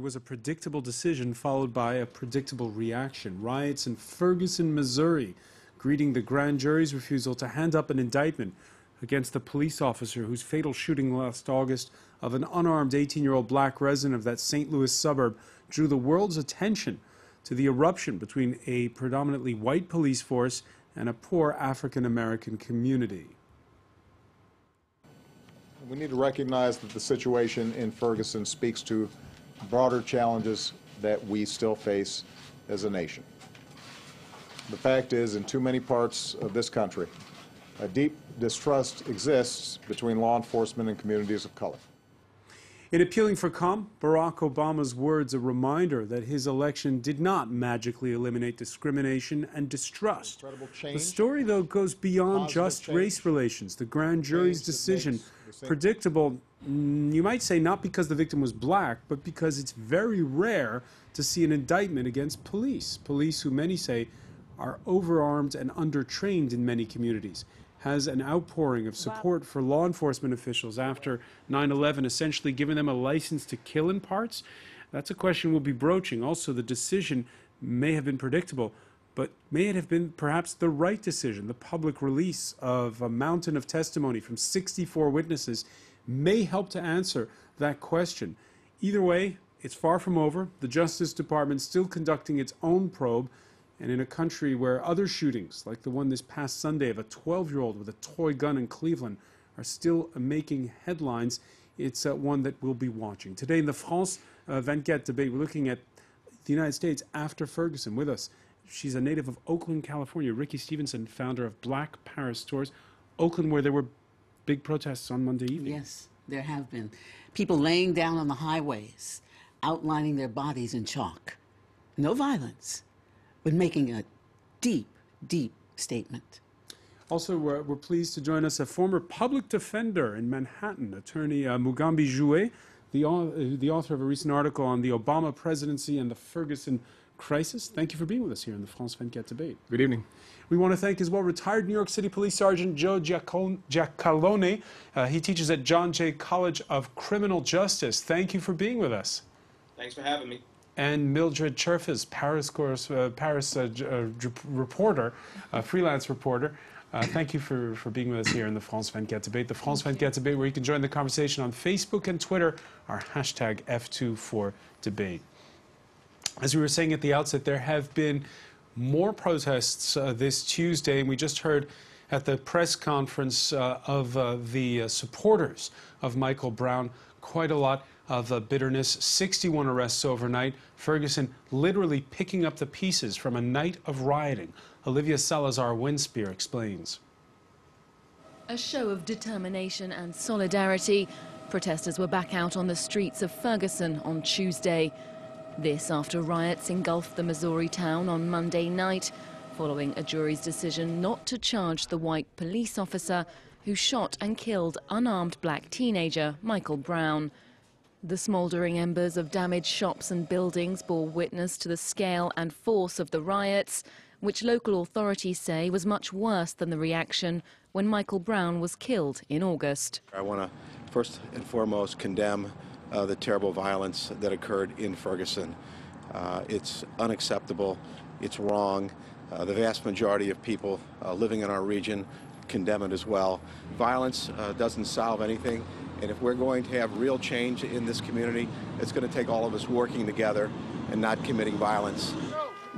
It was a predictable decision followed by a predictable reaction. Riots in Ferguson, Missouri, greeting the grand jury's refusal to hand up an indictment against the police officer whose fatal shooting last August of an unarmed 18-year-old black resident of that St. Louis suburb drew the world's attention to the eruption between a predominantly white police force and a poor African-American community. We need to recognize that the situation in Ferguson speaks to broader challenges that we still face as a nation. The fact is, in too many parts of this country, a deep distrust exists between law enforcement and communities of color. In appealing for calm, Barack Obama's words a reminder that his election did not magically eliminate discrimination and distrust. The story, though, goes beyond just race relations. The grand jury's decision, predictable, you might say not because the victim was black, but because it's very rare to see an indictment against police. Police who many say are overarmed and undertrained in many communities. Has an outpouring of support for law enforcement officials after 9/11, essentially giving them a license to kill in parts? That's a question we'll be broaching. Also, the decision may have been predictable, but may it have been perhaps the right decision? The public release of a mountain of testimony from 64 witnesses may help to answer that question. Either way, it's far from over. The Justice Department still conducting its own probe. And in a country where other shootings, like the one this past Sunday of a 12-year-old with a toy gun in Cleveland, are still making headlines, it's one that we'll be watching. Today in the France 24 debate, we're looking at the United States after Ferguson. With us, she's a native of Oakland, California, Ricky Stevenson, founder of Black Paris Stores. Oakland, where there were big protests on Monday evening. Yes, there have been. People laying down on the highways, outlining their bodies in chalk. No violence, but making a deep, deep statement. Also, we're pleased to join us a former public defender in Manhattan, attorney Mugambi Joué, the author of a recent article on the Obama presidency and the Ferguson crisis. Thank you for being with us here in the France 24 debate. Good evening. We want to thank as well retired New York City Police Sergeant Joe Giacalone. He teaches at John Jay College of Criminal Justice. Thank you for being with us. Thanks for having me. And Mildred Cherfas, Paris reporter, freelance reporter. Thank you for being with us here in the France 24 debate. The France 24 debate, where you can join the conversation on Facebook and Twitter, our hashtag F24debate. As we were saying at the outset, there have been more protests this Tuesday, and we just heard at the press conference of the supporters of Michael Brown quite a lot of bitterness. 61 arrests overnight. Ferguson literally picking up the pieces from a night of rioting. Olivia Salazar-Winspear explains. A show of determination and solidarity. Protesters were back out on the streets of Ferguson on Tuesday. This after riots engulfed the Missouri town on Monday night, following a jury's decision not to charge the white police officer who shot and killed unarmed black teenager Michael Brown. The smouldering embers of damaged shops and buildings bore witness to the scale and force of the riots, which local authorities say was much worse than the reaction when Michael Brown was killed in August. I want to first and foremost condemn the terrible violence that occurred in Ferguson. It's unacceptable. It's wrong. The vast majority of people living in our region condemn it as well. Violence doesn't solve anything. And if we're going to have real change in this community, it's going to take all of us working together and not committing violence.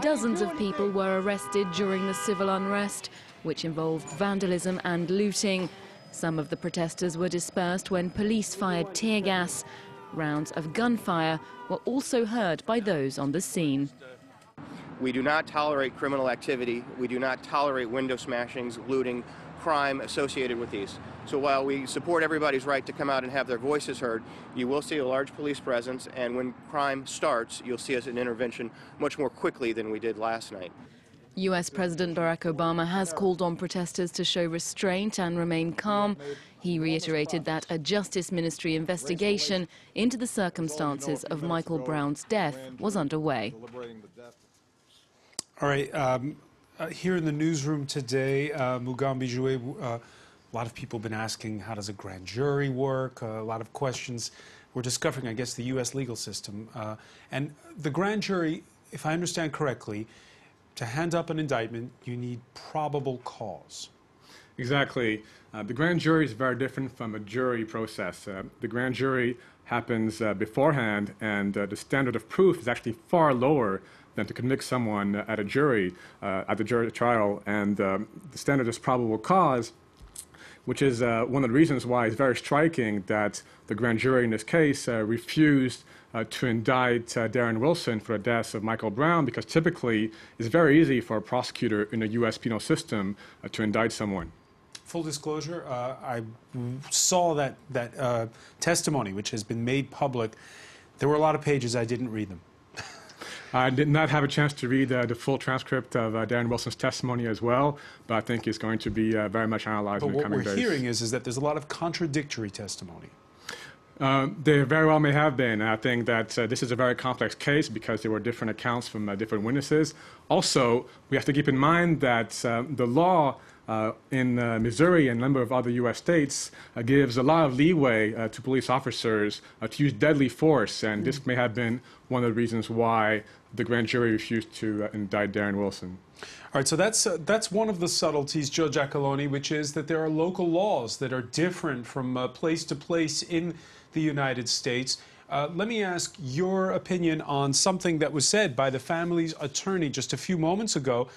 Dozens of people were arrested during the civil unrest, which involved vandalism and looting. Some of the protesters were dispersed when police fired tear gas. Rounds of gunfire were also heard by those on the scene. We do not tolerate criminal activity. We do not tolerate window smashings, looting, crime associated with these. So while we support everybody's right to come out and have their voices heard, you will see a large police presence, and when crime starts, you'll see us an intervention much more quickly than we did last night. US President Barack Obama has called on protesters to show restraint and remain calm. He reiterated that a Justice Ministry investigation into the circumstances of Michael Brown's death was underway. All right, here in the newsroom today, Mugambi Joué, a lot of people have been asking, how does a grand jury work? A lot of questions we're discovering, I guess, the U.S. legal system. And the grand jury, if I understand correctly, to hand up an indictment, you need probable cause. Exactly. The grand jury is very different from a jury process. The grand jury happens beforehand, and the standard of proof is actually far lower than to convict someone at a jury, at the jury trial. And the standard is probable cause, which is one of the reasons why it's very striking that the grand jury in this case refused to indict Darren Wilson for the deaths of Michael Brown, because typically it's very easy for a prosecutor in the U.S. penal system to indict someone. Full disclosure, I saw that testimony, which has been made public. There were a lot of pages. I didn't read them. I did not have a chance to read the full transcript of Darren Wilson's testimony as well, but I think it's going to be very much analyzed in the coming days. But what we're hearing is that there's a lot of contradictory testimony. There very well may have been. I think that this is a very complex case because there were different accounts from different witnesses. Also, we have to keep in mind that the law in Missouri and a number of other U.S. states gives a lot of leeway to police officers to use deadly force, and this may have been one of the reasons why the grand jury refused to indict Darren Wilson. All right, so that's one of the subtleties, Joe Giacalone, which is that there are local laws that are different from place to place in the United States. Let me ask your opinion on something that was said by the family's attorney just a few moments ago.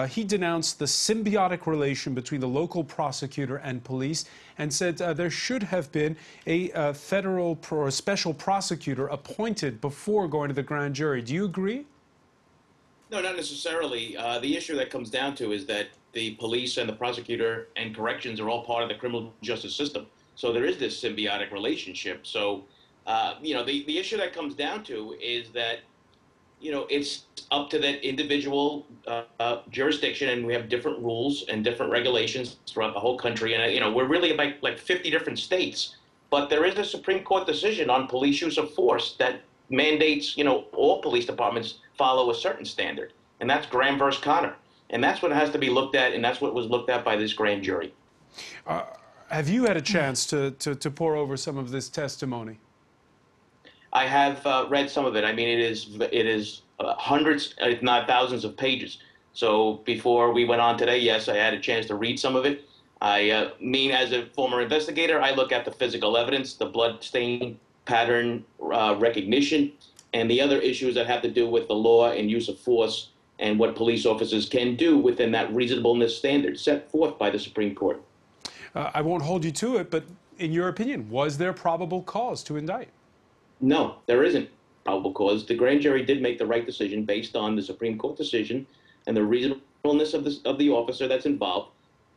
He denounced the symbiotic relation between the local prosecutor and police and said there should have been a federal or a special prosecutor appointed before going to the grand jury. Do you agree? No, not necessarily. The issue that comes down to is that the police and the prosecutor and corrections are all part of the criminal justice system. So there is this symbiotic relationship. So, you know, the issue that comes down to is that, you know, it's up to that individual jurisdiction, and we have different rules and different regulations throughout the whole country. And, you know, we're really about like 50 different states. But there is a Supreme Court decision on police use of force that mandates, you know, all police departments follow a certain standard. And that's Graham versus Connor. And that's what has to be looked at, and that's what was looked at by this grand jury. Have you had a chance to pore over some of this testimony? I have read some of it. I mean, it is hundreds, if not thousands, of pages. So before we went on today, yes, I had a chance to read some of it. I mean, as a former investigator, I look at the physical evidence, the blood stain pattern recognition, and the other issues that have to do with the law and use of force and what police officers can do within that reasonableness standard set forth by the Supreme Court. I won't hold you to it, but in your opinion, was there probable cause to indict? No, there isn't probable cause. The grand jury did make the right decision based on the Supreme Court decision and the reasonableness of the officer that's involved.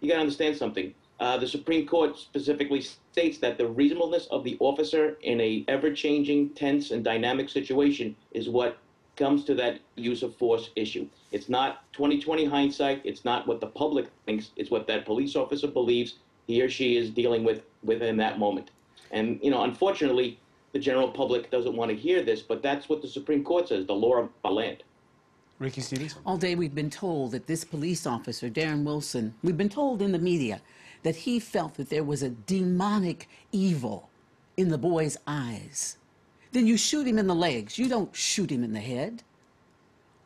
You got to understand something. The Supreme Court specifically states that the reasonableness of the officer in a ever-changing, tense, and dynamic situation is what comes to that use of force issue. It's not 20/20 hindsight. It's not what the public thinks. It's what that police officer believes he or she is dealing with within that moment. And, you know, unfortunately, the general public doesn't want to hear this, but that's what the Supreme Court says, the law of the land. Ricky Stevens? All day we've been told that this police officer, Darren Wilson, we've been told in the media that he felt that there was a demonic evil in the boy's eyes. Then you shoot him in the legs. You don't shoot him in the head.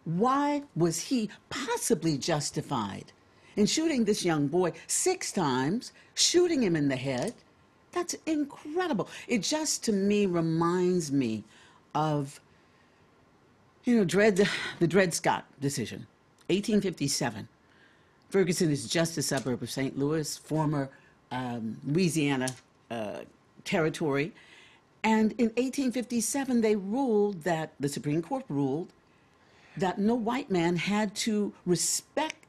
Why was he possibly justified in shooting this young boy 6 times, shooting him in the head? That's incredible. It just, to me, reminds me of, you know, the Dred Scott decision, 1857. Ferguson is just a suburb of St. Louis, former Louisiana territory. And in 1857, they ruled that, the Supreme Court ruled, that no white man had to respect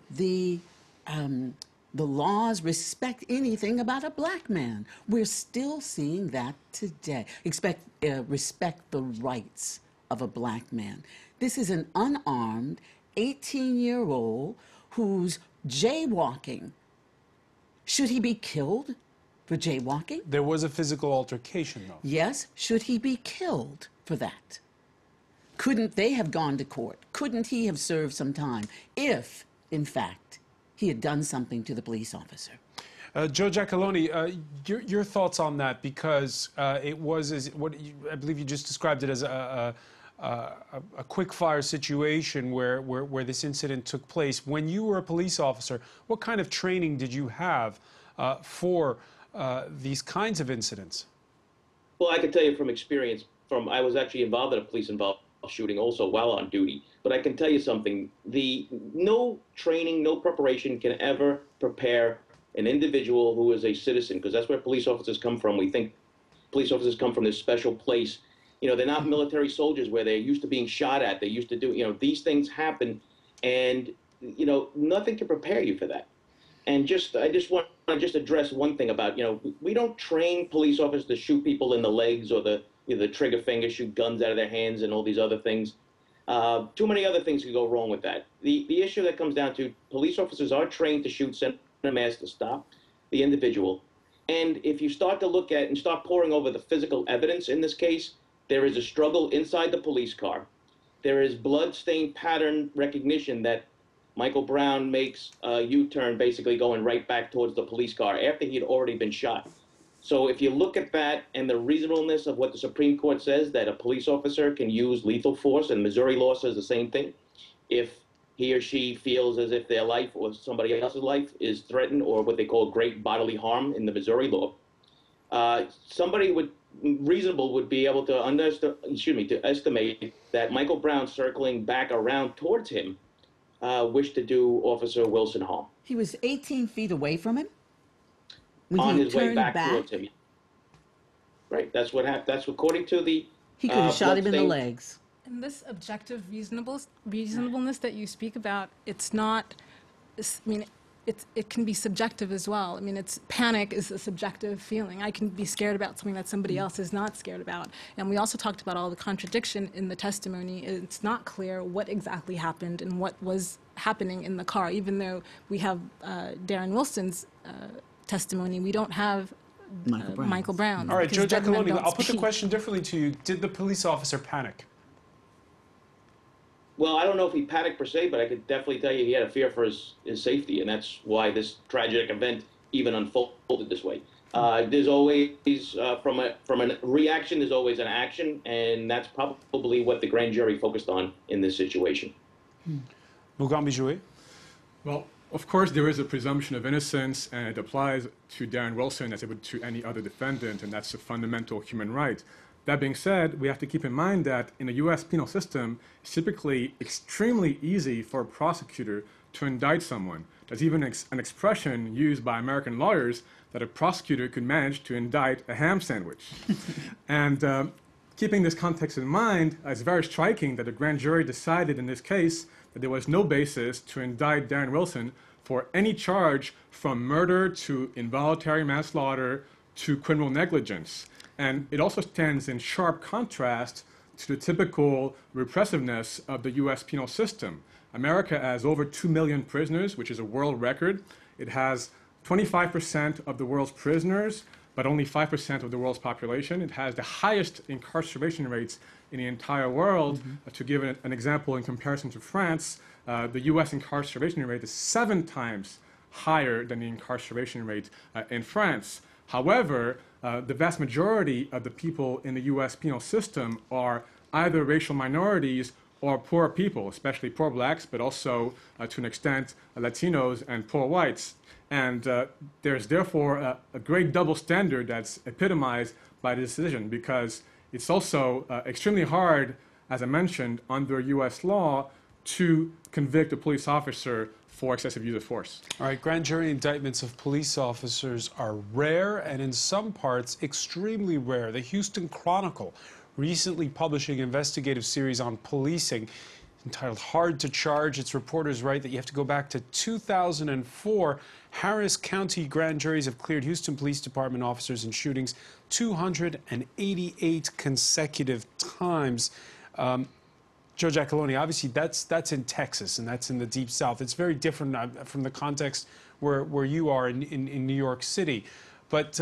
the laws, respect anything about a black man. We're still seeing that today. Respect the rights of a black man. This is an unarmed 18-year-old who's jaywalking. Should he be killed for jaywalking? There was a physical altercation, though. Yes. Should he be killed for that? Couldn't they have gone to court? Couldn't he have served some time if, in fact, he had done something to the police officer? Joe Giacalone, your thoughts on that, because it was, I believe you just described it as a quick-fire situation where this incident took place. When you were a police officer, what kind of training did you have for these kinds of incidents? Well, I can tell you from experience, I was actually involved in a police-involved shooting also while on duty. But I can tell you something, no training, no preparation can ever prepare an individual who is a citizen, because that's where police officers come from. We think police officers come from this special place. You know, they're not military soldiers where they're used to being shot at. They're used to do, these things happen, and, nothing can prepare you for that. And I just want to address one thing about, we don't train police officers to shoot people in the legs or the trigger finger, shoot guns out of their hands and all these other things. Too many other things could go wrong with that. The issue that comes down to police officers are trained to shoot center mass to stop the individual. And if you start to look at and start poring over the physical evidence in this case, there is a struggle inside the police car. There is blood-stained pattern recognition that Michael Brown makes a U-turn, basically going right back towards the police car after he had already been shot. So if you look at that and the reasonableness of what the Supreme Court says, that a police officer can use lethal force, and Missouri law says the same thing, if he or she feels as if their life or somebody else's life is threatened, or what they call great bodily harm in the Missouri law, somebody reasonable would be able to estimate that Michael Brown circling back around towards him wished to do Officer Wilson harm. He was 18 feet away from him? When on he his way turned back towards him. Right, that's what happened. That's according to the He could have shot him in the legs. And this objective reasonableness that you speak about, it's not, I mean, it can be subjective as well. I mean, panic is a subjective feeling. I can be scared about something that somebody else is not scared about. And we also talked about all the contradiction in the testimony. It's not clear what exactly happened and what was happening in the car. Even though we have Darren Wilson's testimony, we don't have Michael Brown. All right, Joe Giacalone, I'll put the question differently to you. Did the police officer panic? Well, I don't know if he panicked per se, but I could definitely tell you he had a fear for his safety, and that's why this tragic event even unfolded this way. There's always, from a reaction, there's always an action, and that's probably what the grand jury focused on in this situation. Mugambi Jouet? Well, of course, there is a presumption of innocence, and it applies to Darren Wilson as it would to any other defendant, and that's a fundamental human right. That being said, we have to keep in mind that in the U.S. penal system, it's typically extremely easy for a prosecutor to indict someone. There's even an expression used by American lawyers that a prosecutor could manage to indict a ham sandwich. And keeping this context in mind, it's very striking that the grand jury decided in this case that there was no basis to indict Darren Wilson for any charge from murder to involuntary manslaughter to criminal negligence. And it also stands in sharp contrast to the typical repressiveness of the U.S. penal system. America has over 2 million prisoners, which is a world record. It has 25% of the world's prisoners, but only 5% of the world's population. It has the highest incarceration rates in the entire world. To give an example in comparison to France, the U.S. incarceration rate is 7 times higher than the incarceration rate in France. However, the vast majority of the people in the U.S. penal system are either racial minorities or poor people, especially poor blacks, but also, to an extent, Latinos and poor whites. And there's therefore a great double standard that's epitomized by this decision, because it's also extremely hard, as I mentioned, under U.S. law to convict a police officer for excessive use of force. All right, grand jury indictments of police officers are rare and in some parts extremely rare. The Houston Chronicle, recently publishing an investigative series on policing entitled Hard to Charge. Its reporters write that you have to go back to 2004. Harris County grand juries have cleared Houston Police Department officers in shootings 288 consecutive times. Joe Giacalone, obviously that's in Texas and that's in the Deep South. It's very different from the context where you are in New York City. But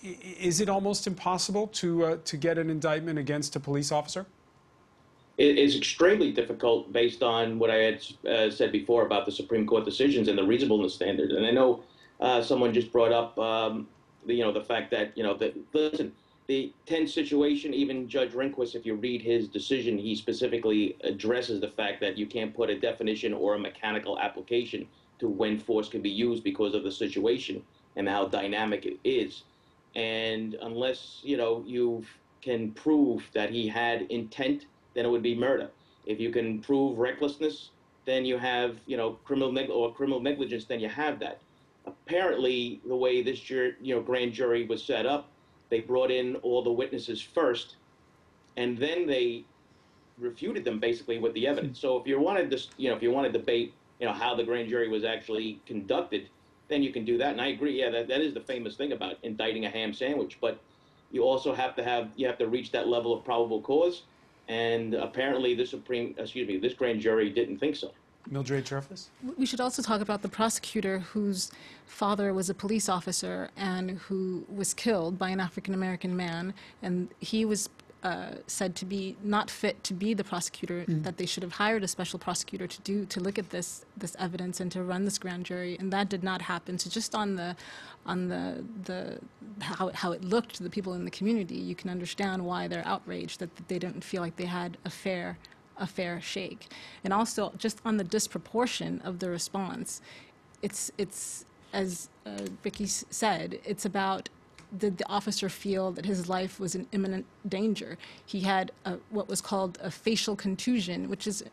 is it almost impossible to get an indictment against a police officer? It is extremely difficult based on what I had said before about the Supreme Court decisions and the reasonableness standard. And I know Someone just brought up, the fact that, listen, the tense situation, even Judge Rehnquist, if you read his decision, he specifically addresses the fact that you can't put a definition or a mechanical application to when force can be used because of the situation and how dynamic it is. And unless, you can prove that he had intent, then it would be murder. If you can prove recklessness, then you have, criminal negligence, then you have that. Apparently, the way this grand jury was set up, they brought in all the witnesses first, and then they refuted them basically with the evidence. So if you want to if you want to debate, how the grand jury was actually conducted, then you can do that. And I agree, yeah, that is the famous thing about indicting a ham sandwich. But you also have to reach that level of probable cause. And apparently, this grand jury didn't think so. Mildred Jervis? We should also talk about the prosecutor whose father was a police officer and who was killed by an African-American man, and he was said to be not fit to be the prosecutor, that they should have hired a special prosecutor to look at this evidence and to run this grand jury, and that did not happen. So just on how it looked to the people in the community, you can understand why they're outraged that they didn't feel like they had a fair shake. And also just on the disproportion of the response, it's as Vicky said, it's about did the officer feel that his life was in imminent danger. He had what was called a facial contusion, which is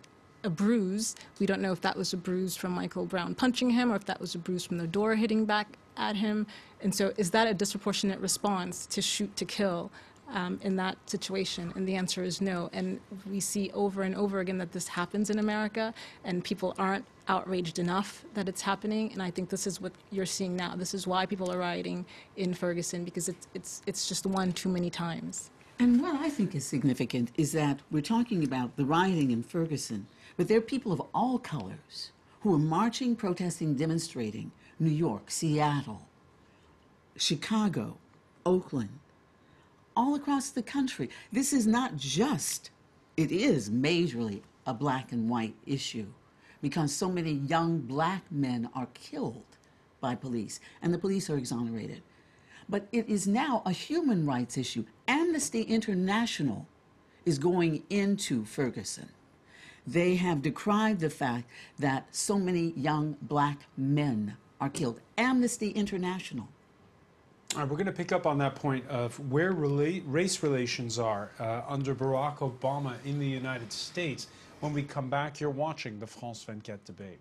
a bruise. We don't know if that was a bruise from Michael Brown punching him or if that was a bruise from the door hitting back at him. And so is that a disproportionate response to shoot to kill in that situation? And the answer is no. And we see over and over again that this happens in America, and people aren't outraged enough that it's happening. And I think this is what you're seeing now. This is why people are rioting in Ferguson, because it's just one too many times. And what I think is significant is that we're talking about the rioting in Ferguson, but there are people of all colors who are marching, protesting, demonstrating. New York, Seattle, Chicago, Oakland, all across the country. This is not just, it is majorly a black and white issue because so many young black men are killed by police and the police are exonerated. But it is now a human rights issue. Amnesty International is going into Ferguson. They have decried the fact that so many young black men are killed. Amnesty International. All right, we're going to pick up on that point of where race relations are under Barack Obama in the United States. When we come back, you're watching the France 24 debate.